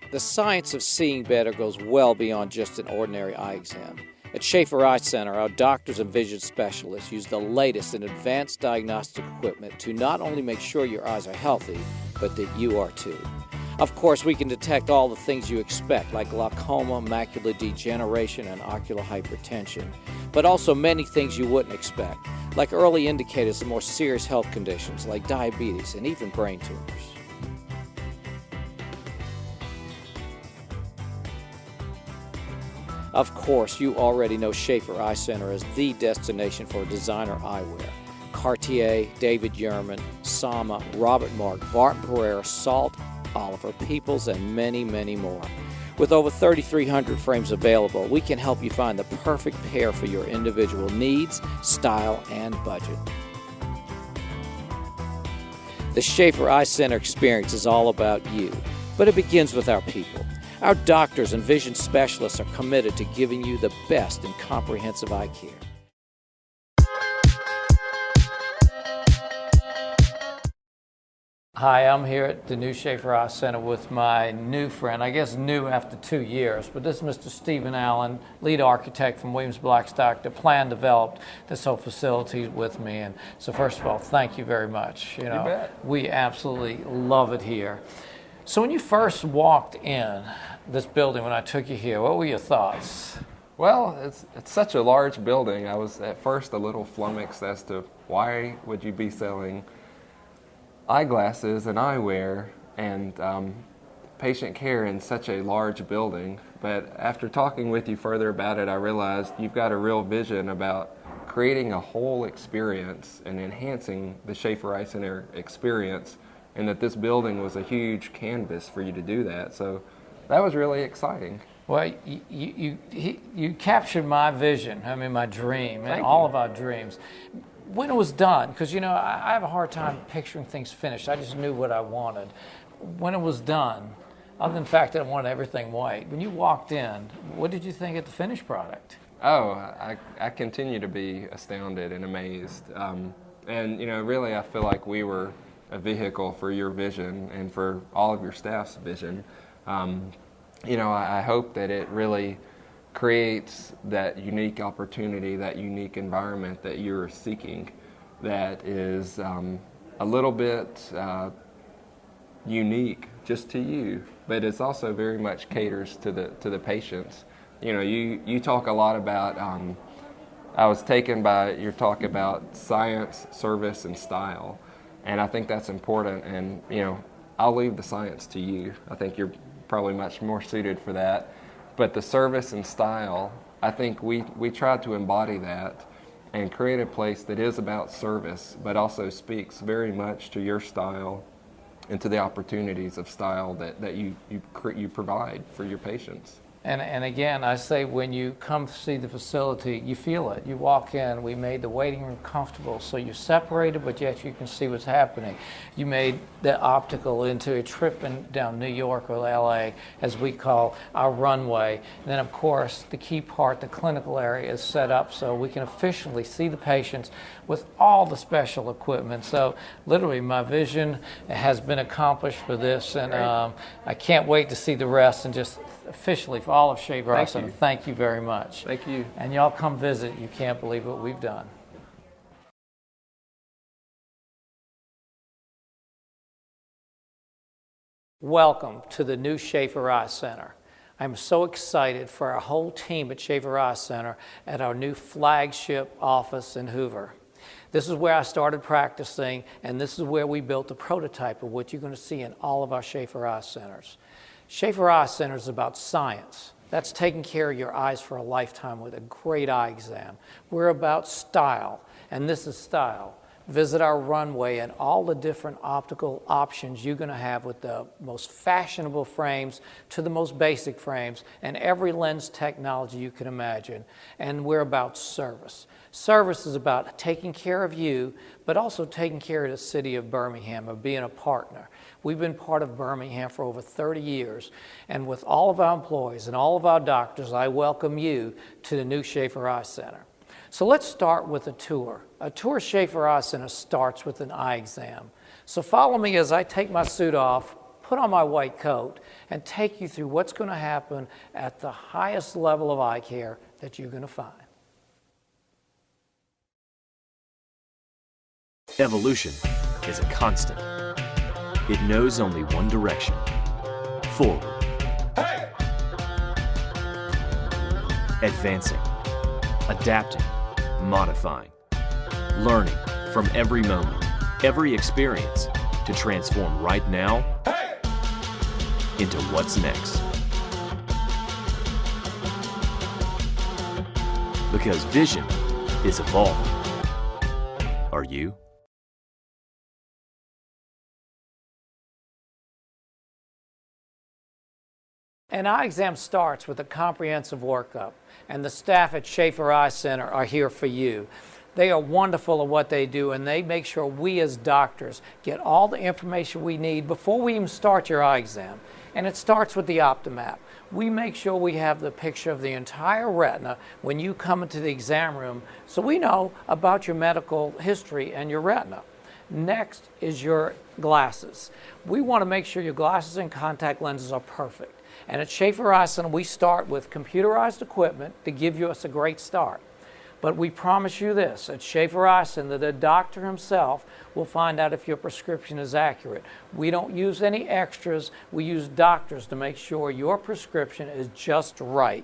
The science of seeing better goes well beyond just an ordinary eye exam. At Schaeffer Eye Center, our doctors and vision specialists use the latest in advanced diagnostic equipment to not only make sure your eyes are healthy, but that you are too. Of course, we can detect all the things you expect, like glaucoma, macular degeneration, and ocular hypertension, but also many things you wouldn't expect, like early indicators of more serious health conditions like diabetes and even brain tumors. Of course, you already know Schaeffer Eye Center is the destination for designer eyewear. Cartier, David Yurman, Sama, Robert Mark, Barton Pereira, Salt, Oliver, Peoples, and many, many more. With over 3,300 frames available, we can help you find the perfect pair for your individual needs, style, and budget. The Schaeffer Eye Center experience is all about you, but it begins with our people. Our doctors and vision specialists are committed to giving you the best in comprehensive eye care. Hi, I'm here at the new Schaeffer Eye Center with my new friend, I guess new after 2 years, but this is Mr. Stephen Allen, lead architect from Williams Blackstock, that planned, developed this whole facility with me. And so first of all, thank you very much. You bet. We absolutely love it here. So when you first walked in this building, when I took you here, what were your thoughts? Well, it's such a large building. I was at first a little flummoxed as to why would you be selling eyeglasses and eyewear and patient care in such a large building. But after talking with you further about it, I realized you've got a real vision about creating a whole experience and enhancing the Schaeffer Eye Center experience, and that this building was a huge canvas for you to do that. So that was really exciting. Well, you captured my vision, my dream, and Thank all you. of our dreams. When it was done, because I have a hard time picturing things finished. I just knew what I wanted. When it was done, other than the fact that I wanted everything white, when you walked in, what did you think of the finished product? Oh, I continue to be astounded and amazed. And really I feel like we were a vehicle for your vision and for all of your staff's vision. I hope that it really creates that unique opportunity, that unique environment that you're seeking, that is a little bit unique just to you, but it's also very much caters to the patients. You talk a lot about, I was taken by your talk about science, service, and style, and I think that's important, and I'll leave the science to you. I think you're probably much more suited for that. But the service and style, I think we tried to embody that and create a place that is about service, but also speaks very much to your style and to the opportunities of style that you provide for your patients. And again, I say when you come see the facility, you feel it. You walk in, we made the waiting room comfortable, so you're separated, but yet you can see what's happening. You made the optical into a trip down New York or LA, as we call our runway. And then, of course, the key part, the clinical area, is set up so we can efficiently see the patients with all the special equipment. So literally, my vision has been accomplished for this, and I can't wait to see the rest, and just officially for all of Schaeffer Eye Center, thank you very much. Thank you. And y'all come visit. You can't believe what we've done. Welcome to the new Schaeffer Eye Center. I'm so excited for our whole team at Schaeffer Eye Center at our new flagship office in Hoover. This is where I started practicing, and this is where we built the prototype of what you're going to see in all of our Schaeffer Eye Centers. Schaeffer Eye Center is about science. That's taking care of your eyes for a lifetime with a great eye exam. We're about style, and this is style. Visit our runway and all the different optical options you're going to have, with the most fashionable frames to the most basic frames and every lens technology you can imagine. And we're about service. Service is about taking care of you, but also taking care of the city of Birmingham, of being a partner. We've been part of Birmingham for over 30 years, and with all of our employees and all of our doctors, I welcome you to the new Schaeffer Eye Center. So let's start with a tour. A tour of Schaeffer Eye Center starts with an eye exam. So follow me as I take my suit off, put on my white coat, and take you through what's going to happen at the highest level of eye care that you're going to find. Evolution is a constant. It knows only one direction: forward. Hey! Advancing, adapting, modifying, learning from every moment, every experience to transform right now into what's next. Because vision is evolving. Are you? An eye exam starts with a comprehensive workup, and the staff at Schaeffer Eye Center are here for you. They are wonderful at what they do, and they make sure we as doctors get all the information we need before we even start your eye exam. And it starts with the OptiMap. We make sure we have the picture of the entire retina when you come into the exam room, so we know about your medical history and your retina. Next is your glasses. We want to make sure your glasses and contact lenses are perfect. And at Schaeffer Eye Center, we start with computerized equipment to give us a great start. But we promise you this, at Schaeffer Eye Center, the doctor himself will find out if your prescription is accurate. We don't use any extras. We use doctors to make sure your prescription is just right.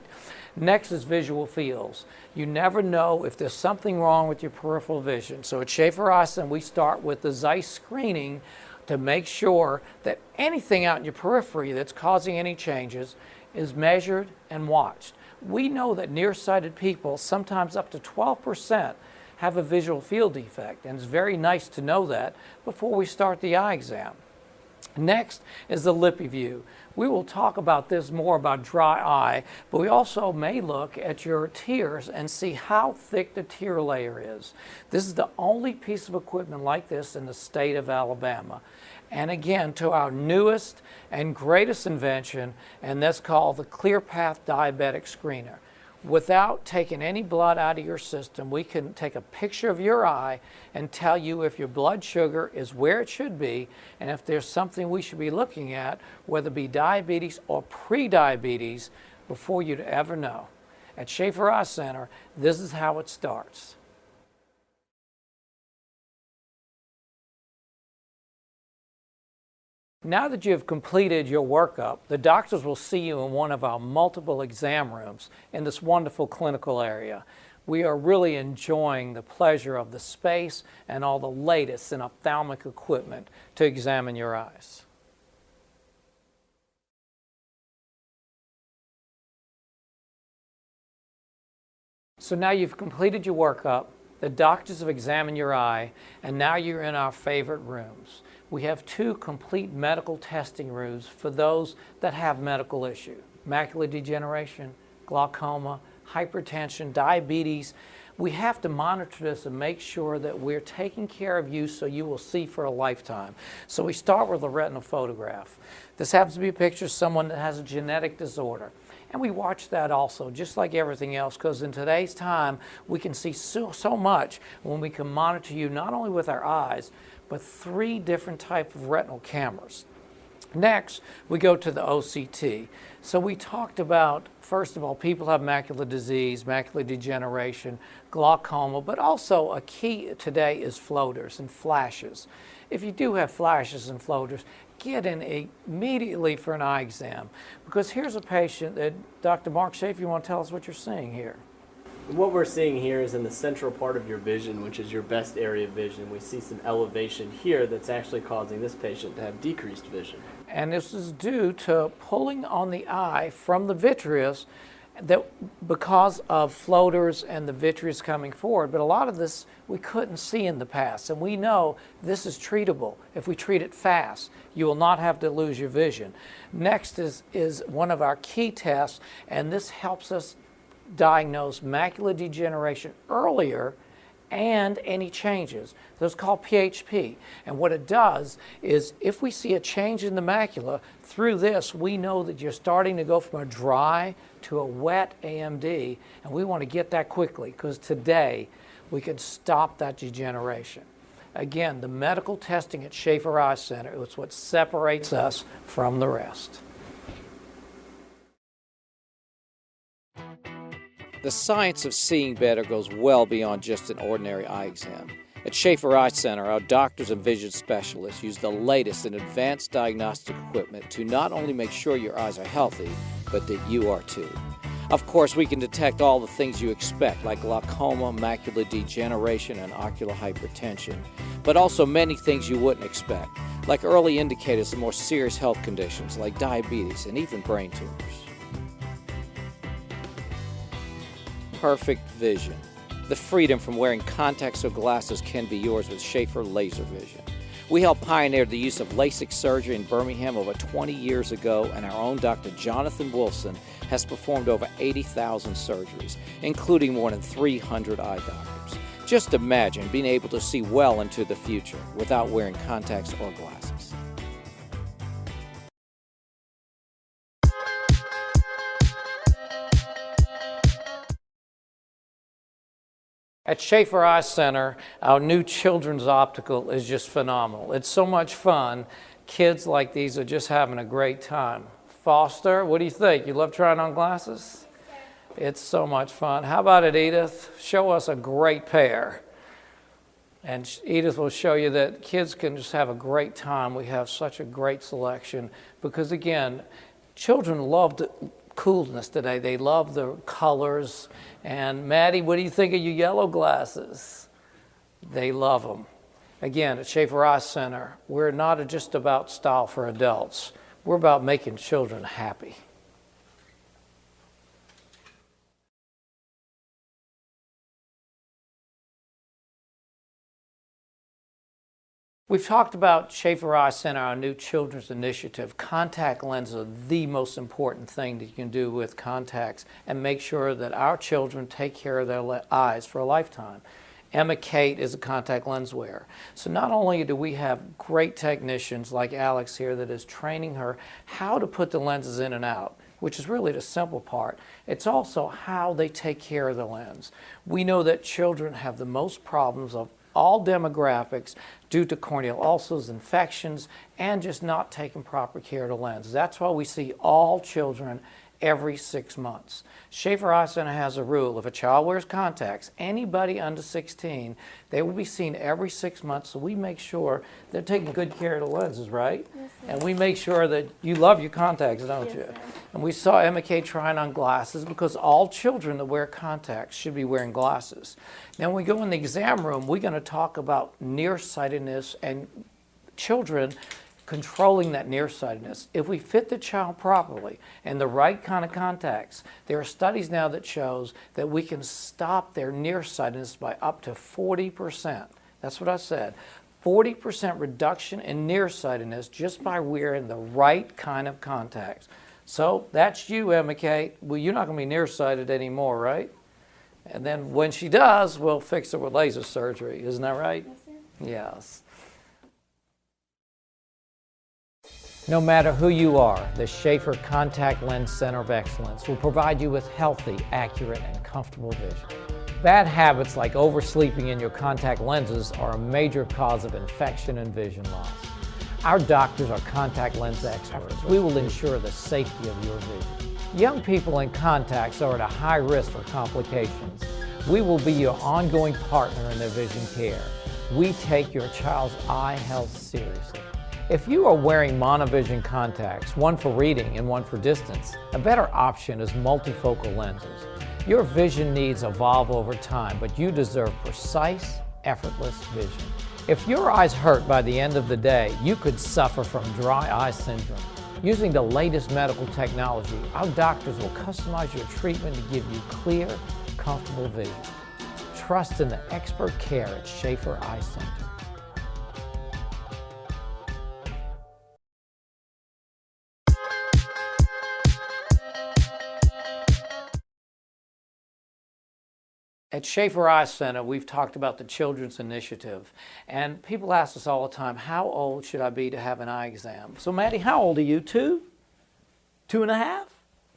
Next is visual fields. You never know if there's something wrong with your peripheral vision. So at Schaeffer Eye Center, we start with the Zeiss screening to make sure that anything out in your periphery that's causing any changes is measured and watched. We know that nearsighted people, sometimes up to 12%, have a visual field defect, and it's very nice to know that before we start the eye exam. Next is the lippy view. We will talk about this more about dry eye, but we also may look at your tears and see how thick the tear layer is. This is the only piece of equipment like this in the state of Alabama. And again, to our newest and greatest invention, and that's called the ClearPath Diabetic Screener. Without taking any blood out of your system, we can take a picture of your eye and tell you if your blood sugar is where it should be and if there's something we should be looking at, whether it be diabetes or pre-diabetes, before you'd ever know. At Schaeffer Eye Center, this is how it starts. Now that you have completed your workup, the doctors will see you in one of our multiple exam rooms in this wonderful clinical area. We are really enjoying the pleasure of the space and all the latest in ophthalmic equipment to examine your eyes. So now you've completed your workup, the doctors have examined your eye, and now you're in our favorite rooms. We have 2 complete medical testing rooms for those that have medical issues: macular degeneration, glaucoma, hypertension, diabetes. We have to monitor this and make sure that we're taking care of you so you will see for a lifetime. So we start with a retinal photograph. This happens to be a picture of someone that has a genetic disorder. And we watch that also, just like everything else, because in today's time, we can see so much when we can monitor you not only with our eyes, but 3 different types of retinal cameras. Next, we go to the OCT. So we talked about, first of all, people have macular disease, macular degeneration, glaucoma, but also a key today is floaters and flashes. If you do have flashes and floaters, get in immediately for an eye exam, because here's a patient that, Dr. Mark Schaeffer, you want to tell us what you're seeing here? What we're seeing here is in the central part of your vision, which is your best area of vision. We see some elevation here that's actually causing this patient to have decreased vision. And this is due to pulling on the eye from the vitreous that because of floaters and the vitreous coming forward. But a lot of this we couldn't see in the past, and we know this is treatable. If we treat it fast, you will not have to lose your vision. Next is one of our key tests, and this helps us diagnose macular degeneration earlier and any changes. Those are called PHP. And what it does is if we see a change in the macula, through this we know that you're starting to go from a dry to a wet AMD, and we want to get that quickly because today we can stop that degeneration. Again, the medical testing at Schaeffer Eye Center is what separates us from the rest. The science of seeing better goes well beyond just an ordinary eye exam. At Schaeffer Eye Center, our doctors and vision specialists use the latest in advanced diagnostic equipment to not only make sure your eyes are healthy, but that you are too. Of course, we can detect all the things you expect, like glaucoma, macular degeneration, and ocular hypertension, but also many things you wouldn't expect, like early indicators of more serious health conditions like diabetes and even brain tumors. Perfect vision. The freedom from wearing contacts or glasses can be yours with Schaeffer Laser Vision. We helped pioneer the use of LASIK surgery in Birmingham over 20 years ago, and our own Dr. Jonathan Wilson has performed over 80,000 surgeries, including more than 300 eye doctors. Just imagine being able to see well into the future without wearing contacts or glasses. At Schaeffer Eye Center, our new children's optical is just phenomenal. It's so much fun. Kids like these are just having a great time. Foster, what do you think? You love trying on glasses? It's so much fun. How about it, Edith? Show us a great pair. And Edith will show you that kids can just have a great time. We have such a great selection because, again, children love the coolness today. They love the colors. And Maddie, what do you think of your yellow glasses? They love them. Again, at Schaeffer Eye Center, we're not just about style for adults. We're about making children happy. We've talked about Schaeffer Eye Center, our new children's initiative. Contact lenses are the most important thing that you can do with contacts and make sure that our children take care of their eyes for a lifetime. Emma Kate is a contact lens wearer. So not only do we have great technicians like Alex here that is training her how to put the lenses in and out, which is really the simple part, it's also how they take care of the lens. We know that children have the most problems of all demographics due to corneal ulcers, infections, and just not taking proper care of the lens. That's why we see all children every 6 months. Schaeffer Eye Center has a rule. If a child wears contacts, anybody under 16, they will be seen every 6 months, so we make sure they're taking good care of the lenses, right? Yes, sir. And we make sure that you love your contacts, don't Yes, you? sir. And we saw Emma Kay trying on glasses because all children that wear contacts should be wearing glasses. Now when we go in the exam room, we're going to talk about nearsightedness and children controlling that nearsightedness. If we fit the child properly and the right kind of contacts, there are studies now that shows that we can stop their nearsightedness by up to 40%. That's what I said. 40% reduction in nearsightedness just by wearing the right kind of contacts. So that's you, Emma Kate. Well, you're not going to be nearsighted anymore, right? And then when she does, we'll fix her with laser surgery. Isn't that right? Yes, sir. Yes. No matter who you are, the Schaeffer Contact Lens Center of Excellence will provide you with healthy, accurate, and comfortable vision. Bad habits like oversleeping in your contact lenses are a major cause of infection and vision loss. Our doctors are contact lens experts. We will ensure the safety of your vision. Young people in contacts are at a high risk for complications. We will be your ongoing partner in their vision care. We take your child's eye health seriously. If you are wearing monovision contacts, one for reading and one for distance, a better option is multifocal lenses. Your vision needs evolve over time, but you deserve precise, effortless vision. If your eyes hurt by the end of the day, you could suffer from dry eye syndrome. Using the latest medical technology, our doctors will customize your treatment to give you clear, comfortable vision. Trust in the expert care at Schaeffer Eye Center. At Schaeffer Eye Center, we've talked about the Children's Initiative, and people ask us all the time, how old should I be to have an eye exam? So Maddie, how old are you? 2? 2.5?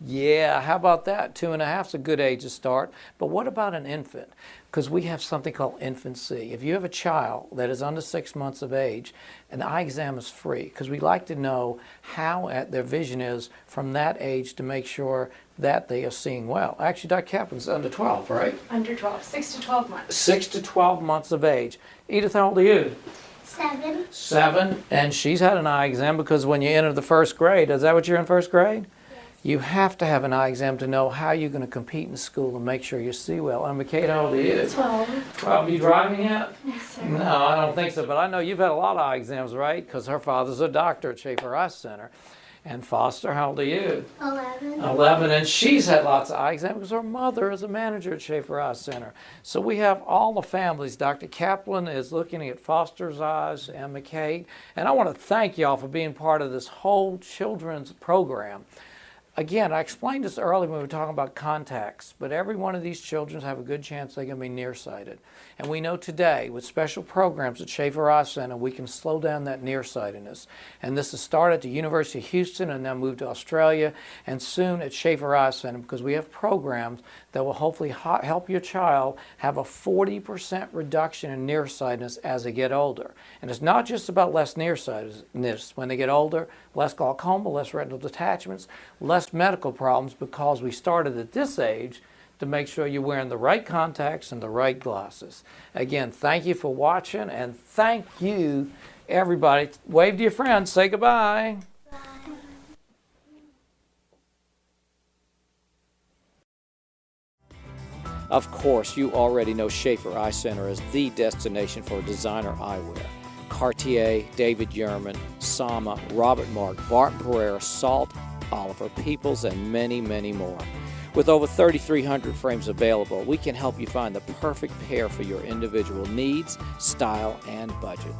Yeah, how about that? 2.5 is a good age to start. But what about an infant? Because we have something called infancy. If you have a child that is under 6 months of age, an eye exam is free because we like to know how their vision is from that age to make sure that they are seeing well. Actually, Dr. Kaplan's under 12, right? Under 12, 6 to 12 months. 6 to 12 months of age. Edith, how old are you? 7. 7, and she's had an eye exam because when you enter the first grade, is that what you're in first grade? You have to have an eye exam to know how you're going to compete in school and make sure you see well. And McKay, how old are you? 12. 12. You driving yet? Yes, sir. No, I don't think so. But I know you've had a lot of eye exams, right? Because her father's a doctor at Schaeffer Eye Center. And Foster, how old are you? 11. 11, and she's had lots of eye exams because her mother is a manager at Schaeffer Eye Center. So we have all the families. Dr. Kaplan is looking at Foster's eyes and McKay. And I want to thank y'all for being part of this whole children's program. Again, I explained this earlier when we were talking about contacts, but every one of these children have a good chance they're going to be nearsighted. And we know today, with special programs at Schaeffer Eye Center, we can slow down that nearsightedness. And this has started at the University of Houston and now moved to Australia, and soon at Schaeffer Eye Center, because we have programs that will hopefully help your child have a 40% reduction in nearsightedness as they get older. And it's not just about less nearsightedness. When they get older, less glaucoma, less retinal detachments, less medical problems, because we started at this age to make sure you're wearing the right contacts and the right glasses. Again, thank you for watching, and thank you, everybody. Wave to your friends. Say goodbye. Of course, you already know Schaeffer Eye Center is the destination for designer eyewear. Cartier, David Yurman, Sama, Robert Mark, Barton Pereira, Salt, Oliver Peoples, and many, many more. With over 3,300 frames available, we can help you find the perfect pair for your individual needs, style, and budget.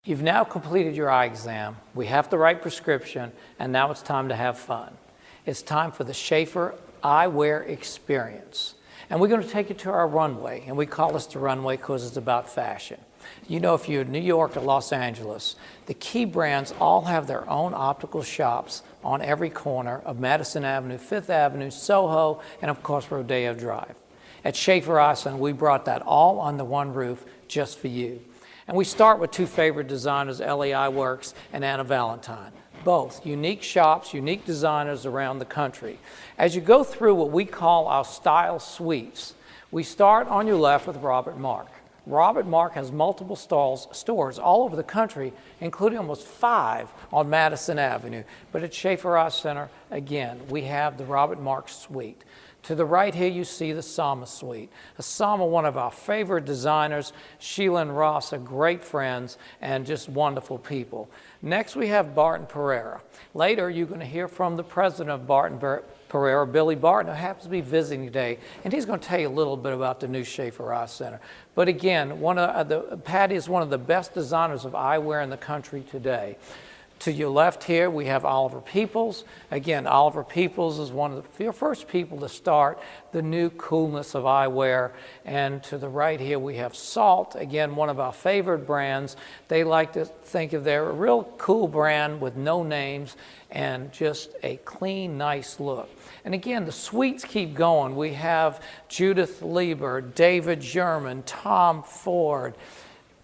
You've now completed your eye exam. We have the right prescription, and now it's time to have fun. It's time for the Schaeffer Eyewear Experience. And we're going to take you to our runway, and we call this the runway because it's about fashion. You know, if you're in New York or Los Angeles, the key brands all have their own optical shops on every corner of Madison Avenue, Fifth Avenue, Soho, and of course Rodeo Drive. At Schaeffer Eye Center, we brought that all under one roof just for you. And we start with two favorite designers, LA Works and Anna Valentine. Both unique shops, unique designers around the country. As you go through what we call our style suites, we start on your left with Robert Mark. Robert Mark has multiple stores all over the country, including almost 5 on Madison Avenue. But at Schaeffer Eye Center, again, we have the Robert Mark suite. To the right here, you see the Sama suite. Sama, one of our favorite designers. Sheila and Ross are great friends and just wonderful people. Next, we have Barton Pereira. Later, you're going to hear from the president of Barton Pereira, Billy Barton, who happens to be visiting today, and he's going to tell you a little bit about the new Schaeffer Eye Center. But again, Patty is one of the best designers of eyewear in the country today. To your left here, we have Oliver Peoples. Again, Oliver Peoples is one of the first people to start the new coolness of eyewear. And to the right here, we have Salt, again, one of our favorite brands. They like to think of their real cool brand with no names and just a clean, nice look. And again, the suites keep going. We have Judith Lieber, David German, Tom Ford.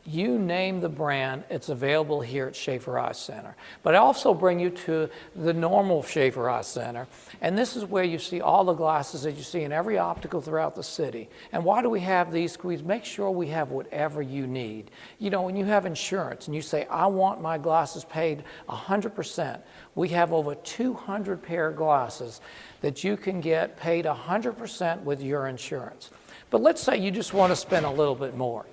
You name the brand, it's available here at Schaeffer Eye Center. But I also bring you to the normal Schaeffer Eye Center. And this is where you see all the glasses that you see in every optical throughout the city. And why do we have these? We make sure we have whatever you need. You know, when you have insurance and you say, I want my glasses paid 100%, we have over 200 pair of glasses that you can get paid 100% with your insurance. But let's say you just want to spend a little bit more.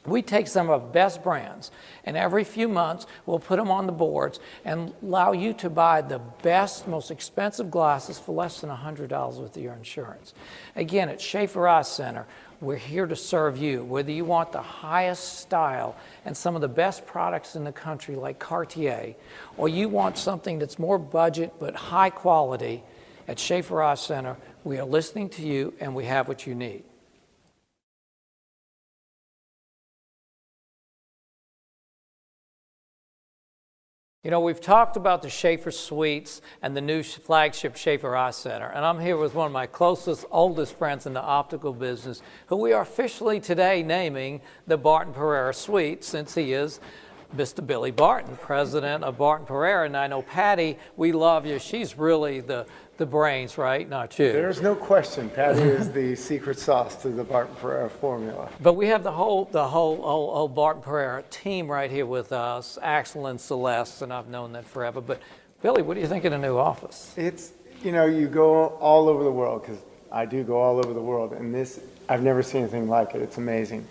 We take some of our best brands, and every few months we'll put them on the boards and allow you to buy the best, most expensive glasses for less than $100 with your insurance. Again, at Schaeffer Eye Center, we're here to serve you. Whether you want the highest style and some of the best products in the country like Cartier, or you want something that's more budget but high quality, at Schaeffer Eye Center, we are listening to you and we have what you need. You know, we've talked about the Schaeffer Suites and the new flagship Schaeffer Eye Center, and I'm here with one of my closest, oldest friends in the optical business, who we are officially today naming the Barton Pereira Suite, since he is Mr. Billy Barton, president of Barton Pereira. And I know Patty, we love you. She's really the brains, right? Not you. There's no question. Patty is the secret sauce to the Barton Pereira formula. But we have the whole old Barton Pereira team right here with us, Axel and Celeste, and I've known that forever. But Billy, what do you think of the new office? It's, you know, you go all over the world, because I do go all over the world, and this, I've never seen anything like it. It's amazing.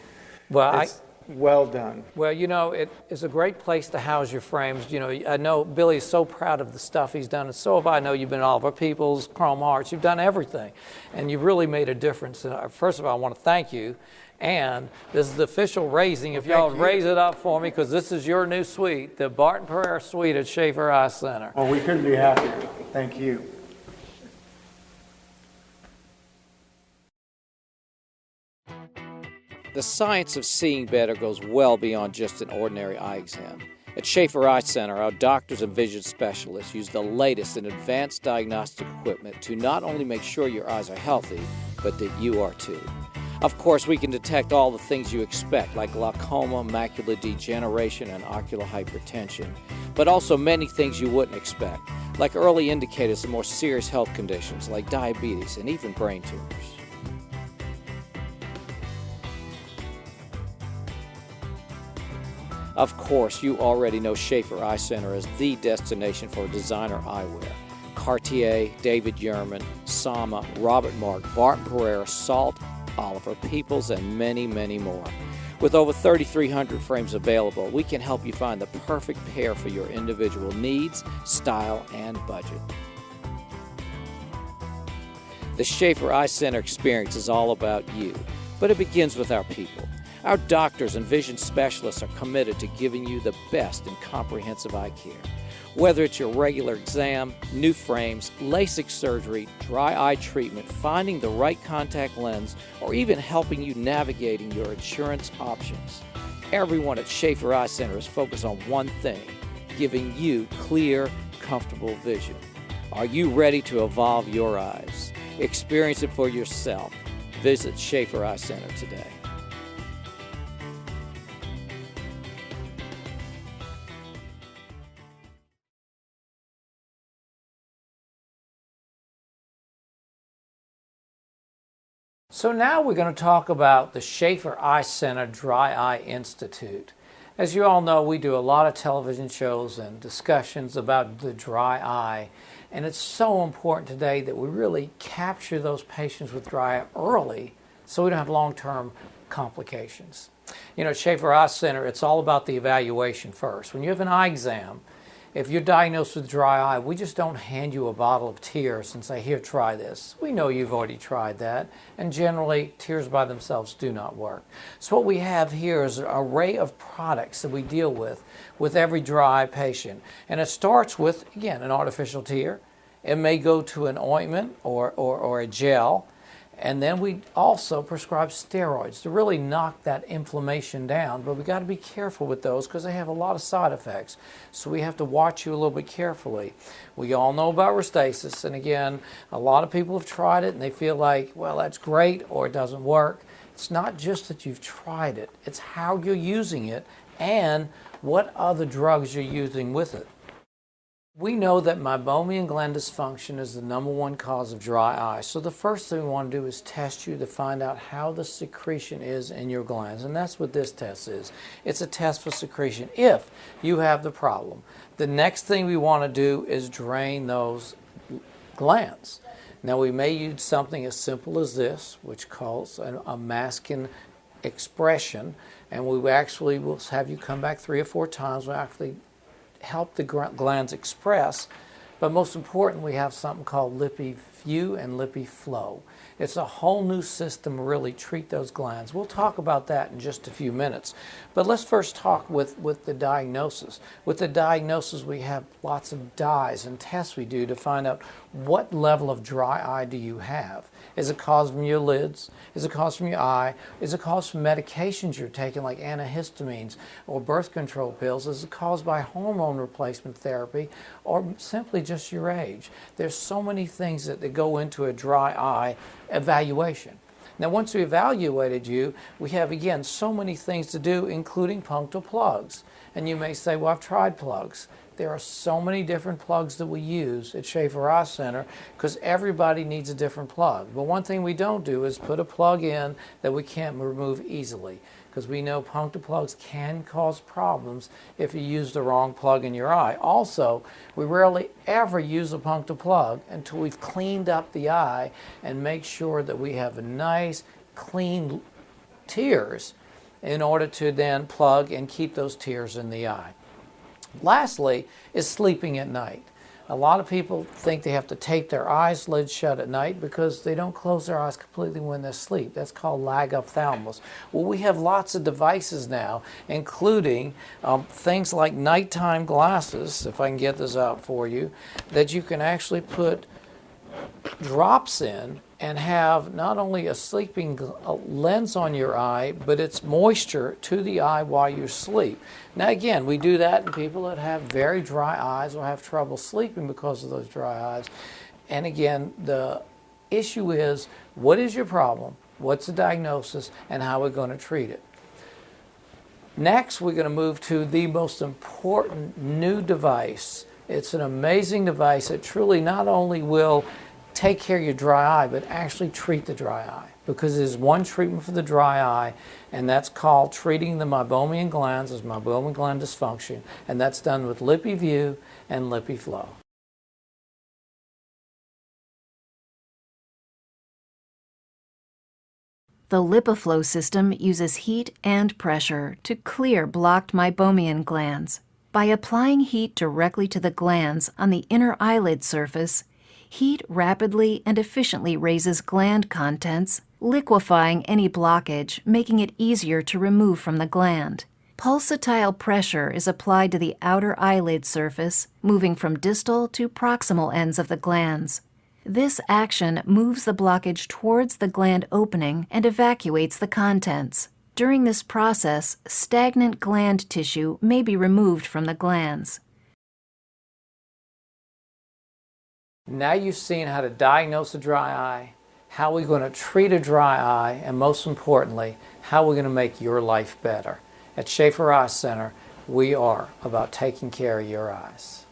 Well, It's well done. Well, you know, it is a great place to house your frames. You know, I know Billy's so proud of the stuff he's done, and so have I. Know you've been at Oliver Peoples, Chrome Hearts, you've done everything, and you've really made a difference. And first of all, I want to thank you, and this is the official raising. If y'all raise it up for me, because this is your new suite, the Barton Pereira Suite at Schaeffer Eye Center. Well, we couldn't be happier. Thank you. The science of seeing better goes well beyond just an ordinary eye exam. At Schaeffer Eye Center, our doctors and vision specialists use the latest in advanced diagnostic equipment to not only make sure your eyes are healthy, but that you are too. Of course, we can detect all the things you expect, like glaucoma, macular degeneration, and ocular hypertension, but also many things you wouldn't expect, like early indicators of more serious health conditions like diabetes and even brain tumors. Of course, you already know Schaeffer Eye Center as the destination for designer eyewear. Cartier, David Yurman, Sama, Robert Mark, Barton Pereira, Salt, Oliver Peoples, and many, many more. With over 3,300 frames available, we can help you find the perfect pair for your individual needs, style, and budget. The Schaeffer Eye Center experience is all about you, but it begins with our people. Our doctors and vision specialists are committed to giving you the best in comprehensive eye care. Whether it's your regular exam, new frames, LASIK surgery, dry eye treatment, finding the right contact lens, or even helping you navigating your insurance options, everyone at Schaeffer Eye Center is focused on one thing: giving you clear, comfortable vision. Are you ready to evolve your eyes? Experience it for yourself. Visit Schaeffer Eye Center today. So now we're going to talk about the Schaeffer Eye Center Dry Eye Institute. As you all know, we do a lot of television shows and discussions about the dry eye, and it's so important today that we really capture those patients with dry eye early so we don't have long-term complications. You know, at Schaeffer Eye Center, it's all about the evaluation first. When you have an eye exam, if you're diagnosed with dry eye, we just don't hand you a bottle of tears and say, here, try this. We know you've already tried that, and generally, tears by themselves do not work. So what we have here is an array of products that we deal with every dry eye patient. And it starts with, again, an artificial tear. It may go to an ointment or a gel. And then we also prescribe steroids to really knock that inflammation down. But we got to be careful with those because they have a lot of side effects. So we have to watch you a little bit carefully. We all know about Restasis. And again, a lot of people have tried it and they feel like, well, that's great, or it doesn't work. It's not just that you've tried it. It's how you're using it and what other drugs you're using with it. We know that meibomian gland dysfunction is the #1 cause of dry eye. So the first thing we want to do is test you to find out how the secretion is in your glands. And that's what this test is. It's a test for secretion if you have the problem. The next thing we want to do is drain those glands. Now we may use something as simple as this, which calls a masking expression. And we actually will have you come back 3 or 4 times. We'll actually help the glands express, but most important, we have something called lippy view and lippy flow. It's a whole new system to really treat those glands. We'll talk about that in just a few minutes. But let's first talk with the diagnosis. With the diagnosis, we have lots of dyes and tests we do to find out what level of dry eye do you have. Is it caused from your lids? Is it caused from your eye? Is it caused from medications you're taking like antihistamines or birth control pills? Is it caused by hormone replacement therapy or simply just your age? There's so many things that go into a dry eye evaluation. Now, once we evaluated you, we have, again, so many things to do, including punctal plugs. And you may say, well, I've tried plugs. There are so many different plugs that we use at Schaeffer Eye Center because everybody needs a different plug. But one thing we don't do is put a plug in that we can't remove easily, because we know punctal plugs can cause problems if you use the wrong plug in your eye. Also, we rarely ever use a punctal plug until we've cleaned up the eye and make sure that we have a nice, clean tears in order to then plug and keep those tears in the eye. Lastly is sleeping at night. A lot of people think they have to tape their eyelids shut at night because they don't close their eyes completely when they sleep. That's called lag ophthalmos. Well, we have lots of devices now, including things like nighttime glasses, if I can get this out for you, that you can actually put drops in and have not only a sleeping lens on your eye, but it's moisture to the eye while you sleep. Now again, we do that in people that have very dry eyes or have trouble sleeping because of those dry eyes. And again, the issue is, what is your problem? What's the diagnosis? And how we're going to treat it. Next, we're going to move to the most important new device. It's an amazing device that truly not only will take care of your dry eye, but actually treat the dry eye. Because there's one treatment for the dry eye, and that's called treating the meibomian glands as meibomian gland dysfunction, and that's done with LipiView and LipiFlow. The LipiFlow system uses heat and pressure to clear blocked meibomian glands. By applying heat directly to the glands on the inner eyelid surface, heat rapidly and efficiently raises gland contents, liquefying any blockage, making it easier to remove from the gland. Pulsatile pressure is applied to the outer eyelid surface, moving from distal to proximal ends of the glands. This action moves the blockage towards the gland opening and evacuates the contents. During this process, stagnant gland tissue may be removed from the glands. Now you've seen how to diagnose a dry eye, how we're going to treat a dry eye, and most importantly, how we're going to make your life better. At Schaeffer Eye Center, we are about taking care of your eyes.